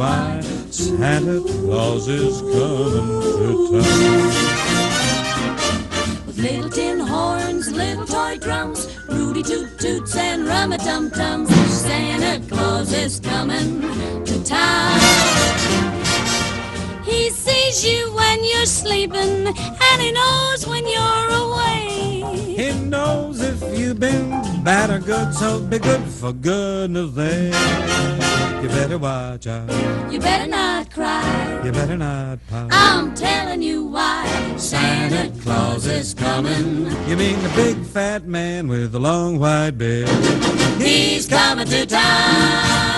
why Santa Claus is coming to town. With little tin horns, little toy drums, Rudy Toot Toots and Rum-a-Tum-Tums, Santa Claus is coming to town. He sees you when you're sleeping, and he knows when you're away. He knows if you've been bad or good, so be good for goodness sake. You better watch out. You better not cry. You better not pout. I'm telling you why. Santa Claus is coming. You mean the big fat man with the long white beard? He's coming to town.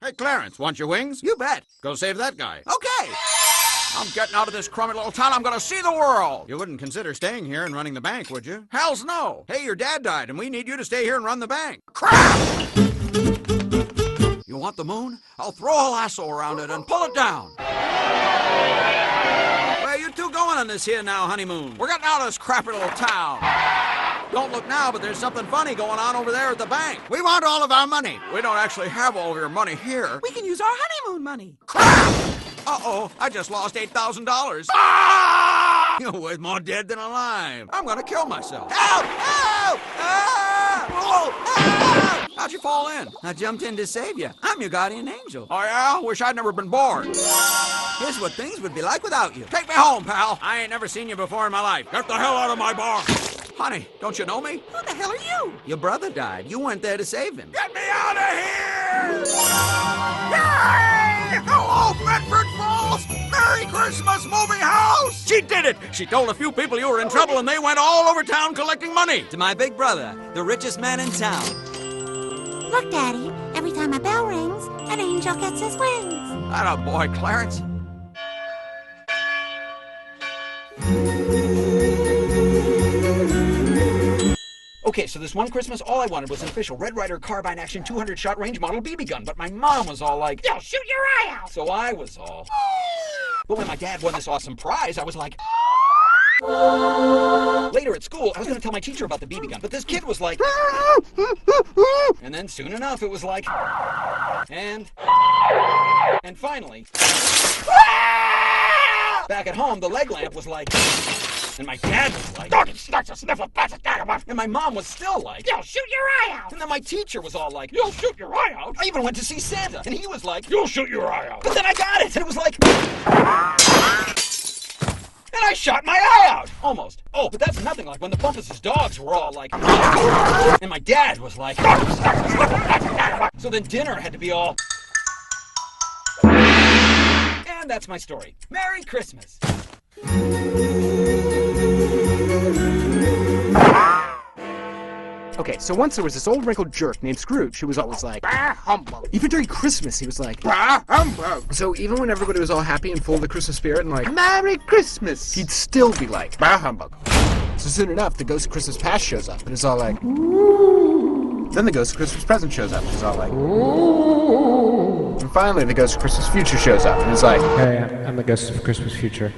Hey, Clarence, want your wings? You bet. Go save that guy. Okay. I'm getting out of this crummy little town. I'm going to see the world. You wouldn't consider staying here and running the bank, would you? Hell's no. Hey, your dad died, and we need you to stay here and run the bank. Crap! You want the moon? I'll throw a lasso around it and pull it down. Where you two going on this here now, honeymoon? We're getting out of this crappy little town. Don't look now, but there's something funny going on over there at the bank. We want all of our money. We don't actually have all of your money here. We can use our honeymoon money. Crap! Uh-oh, I just lost $8,000. Ah! You're more dead than alive. I'm gonna kill myself. Help! Help! Ah! Whoa! Ah! How'd you fall in? I jumped in to save you. I'm your guardian angel. Oh, yeah? Wish I'd never been born. Here's what things would be like without you. Take me home, pal. I ain't never seen you before in my life. Get the hell out of my bar. Honey, don't you know me? Who the hell are you? Your brother died. You went there to save him. Get me out of here! Yay! Hello, Bedford Falls! Merry Christmas, movie house! She did it! She told a few people you were in trouble and they went all over town collecting money. To my big brother, the richest man in town. Look, Daddy, every time a bell rings, an angel gets his wings. That a boy, Clarence. Okay, so this one Christmas, all I wanted was an official Red Ryder carbine action 200-shot range model BB gun, but my mom was all like, "You'll shoot your eye out!" So I was all... But when my dad won this awesome prize, I was like... Later at school, I was going to tell my teacher about the BB gun, but this kid was like... And then soon enough, it was like... And finally... Back at home, the leg lamp was like... And my dad was like... Doggy starts to sniff a patch of dynamite. And my mom was still like... You'll shoot your eye out! And then my teacher was all like... You'll shoot your eye out! I even went to see Santa, and he was like... You'll shoot your eye out! But then I got it, and it was like... And I shot my eye out! Almost. Oh, but that's nothing like when the Bumpus' dogs were all like... And my dad was like... So then dinner had to be all... And that's my story. Merry Christmas! Okay, so once there was this old wrinkled jerk named Scrooge who was always like, "Bah, humbug." Even during Christmas, he was like, "Bah, humbug." So even when everybody was all happy and full of the Christmas spirit and like, "Merry Christmas," he'd still be like, "Bah, humbug." So soon enough, the Ghost of Christmas Past shows up and is all like, "Ooh." Then the Ghost of Christmas Present shows up and is all like, "Ooh." And finally, the Ghost of Christmas Future shows up and is like, Hey, I'm the Ghost of Christmas Future.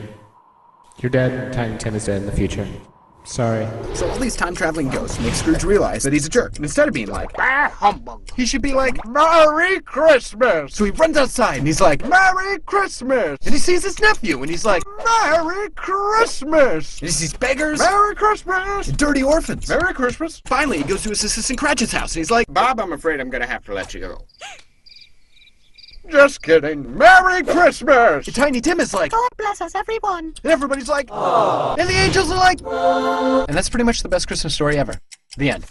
You're dead, and Tiny Tim is dead in the future. Sorry. So all these time-traveling ghosts make Scrooge realize that he's a jerk, and instead of being like, "Bah, humbug," he should be like, "Merry Christmas!" So he runs outside, and he's like, "Merry Christmas!" And he sees his nephew, and he's like, "Merry Christmas!" And he sees beggars, "Merry Christmas!" And dirty orphans, "Merry Christmas!" Finally, he goes to his assistant Cratchit's house, and he's like, "Bob, I'm afraid I'm gonna have to let you go." "Just kidding. Merry Christmas!" And Tiny Tim is like, God bless us, everyone. and everybody's like, "Aww." And the angels are like, "Aww." And that's pretty much the best Christmas story ever. The end.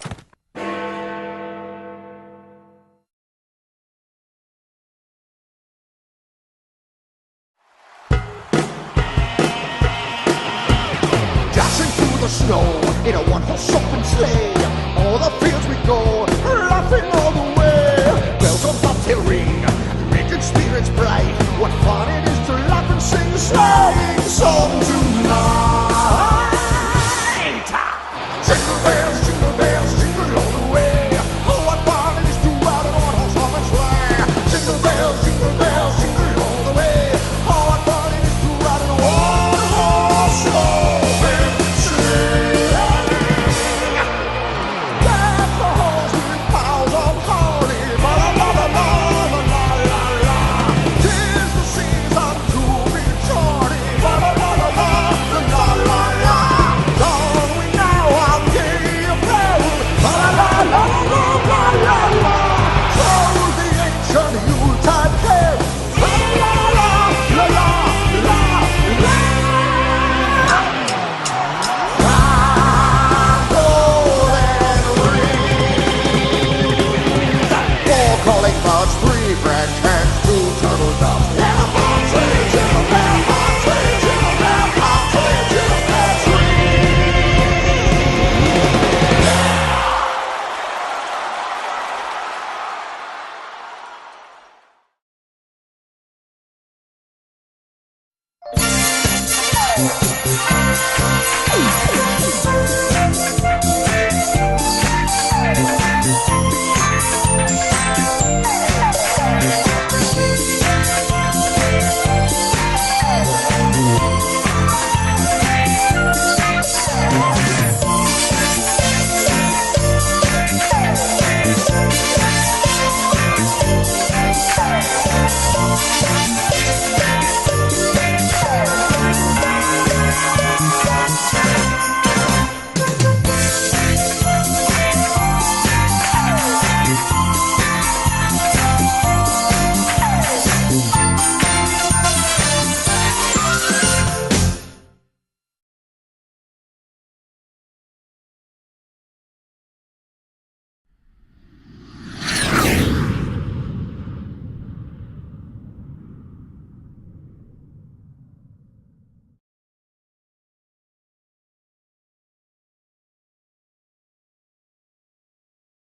Dashing through the snow in a one-horse open sleigh. All the fields we go, laughing all the way. Bells on bobtail ring, making spirits bright. What fun it is to laugh and sing a sleighing song tonight. Jingle bells, jingle all the way. Oh, what fun it is to ride in a one-horse open sleigh. Jingle bells, jingle all the way. Oh, what fun it is to ride in a one-horse open sleigh. That's the horse with piles of holly. Ba-la-la-la-la-la-la-la-la. Tis the season to be charty. Ba-la-la-la-la-la-la-la. Don't we know how gay apparel? Ba-la-la-la-la-la-la-la. So the ancient Yuletide carol. Ba-la-la-la-la-la-la. Four calling birds, three French hens, two turtle doves, and a partridge in a pear, partridge in a pear, partridge in a pear tree.